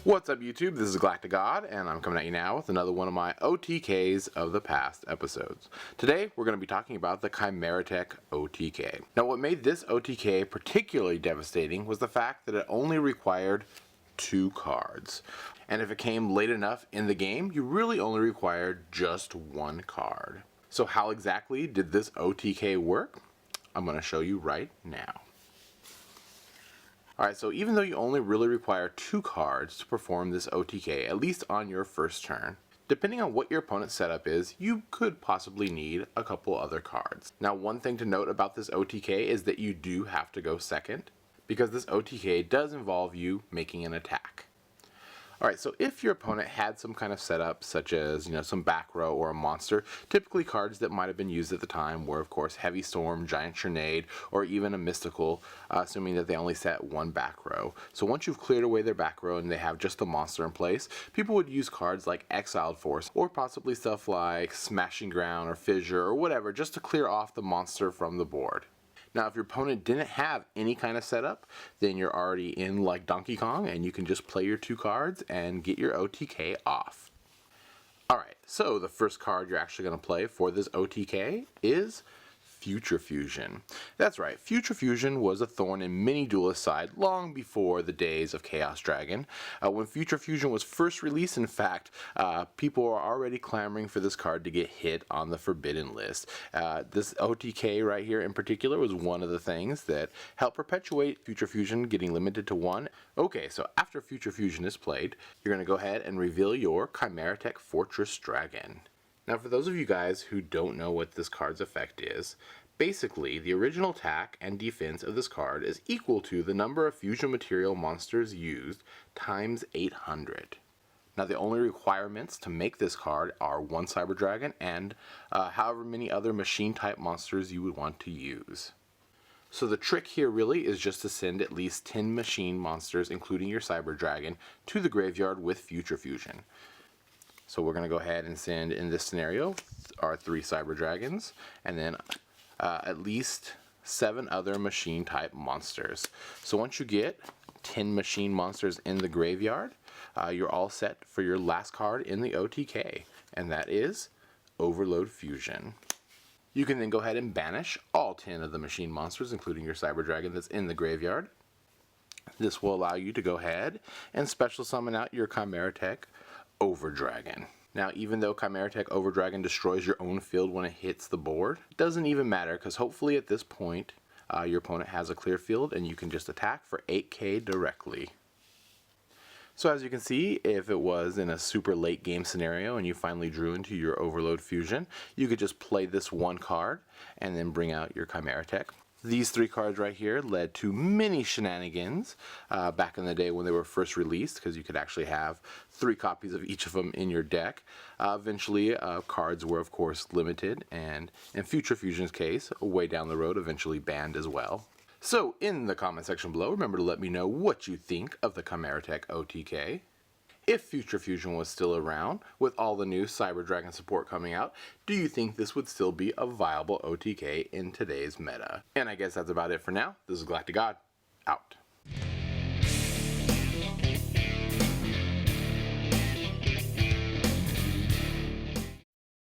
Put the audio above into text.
What's up YouTube, this is GalacticGod, and I'm coming at you now with another one of my OTKs of the past episodes. Today we're going to be talking about the Chimeratech OTK. Now what made this OTK particularly devastating was the fact that it only required 2 cards. And if it came late enough in the game, you really only required just 1 card. So how exactly did this OTK work? I'm going to show you right now. Alright, so even though you only really require 2 cards to perform this OTK, at least on your first turn, depending on what your opponent's setup is, you could possibly need a couple other cards. Now one thing to note about this OTK is that you do have to go second, because this OTK does involve you making an attack. Alright, so if your opponent had some kind of setup, such as, some back row or a monster, typically cards that might have been used at the time were, of course, Heavy Storm, Giant Grenade, or even a Mystical, assuming that they only set 1 back row. So once you've cleared away their back row and they have just a monster in place, people would use cards like Exiled Force, or possibly stuff like Smashing Ground or Fissure or whatever, just to clear off the monster from the board. Now if your opponent didn't have any kind of setup, then you're already in like Donkey Kong and you can just play your 2 cards and get your OTK off. Alright, so the first card you're actually going to play for this OTK is Future Fusion. That's right, Future Fusion was a thorn in many duelists' side long before the days of Chaos Dragon. When Future Fusion was first released, in fact, people were already clamoring for this card to get hit on the forbidden list. This OTK right here in particular was one of the things that helped perpetuate Future Fusion getting limited to 1. Okay, so after Future Fusion is played, you're going to go ahead and reveal your Chimeratech Fortress Dragon. Now for those of you guys who don't know what this card's effect is, basically the original attack and defense of this card is equal to the number of fusion material monsters used times 800. Now the only requirements to make this card are 1 Cyber Dragon and however many other machine type monsters you would want to use. So the trick here really is just to send at least 10 machine monsters, including your Cyber Dragon, to the graveyard with Future Fusion. So we're going to go ahead and send, in this scenario, our 3 Cyber Dragons, and then at least 7 other machine type monsters. So once you get 10 machine monsters in the graveyard, you're all set for your last card in the OTK, and that is Overload Fusion. You can then go ahead and banish all 10 of the machine monsters, including your Cyber Dragon that's in the graveyard. This will allow you to go ahead and special summon out your Chimeratech Overdragon. Now even though Chimeratech Overdragon destroys your own field when it hits the board, it doesn't even matter because hopefully at this point your opponent has a clear field and you can just attack for 8k directly. So as you can see, if it was in a super late game scenario and you finally drew into your Overload Fusion, you could just play this 1 card and then bring out your Chimeratech. These 3 cards right here led to many shenanigans back in the day when they were first released, because you could actually have 3 copies of each of them in your deck. Eventually, cards were of course limited, and in Future Fusion's case, way down the road, eventually banned as well. So in the comment section below, remember to let me know what you think of the Chimeratech OTK. If Future Fusion was still around, with all the new Cyber Dragon support coming out, do you think this would still be a viable OTK in today's meta? And I guess that's about it for now. This is GalacticGod, out.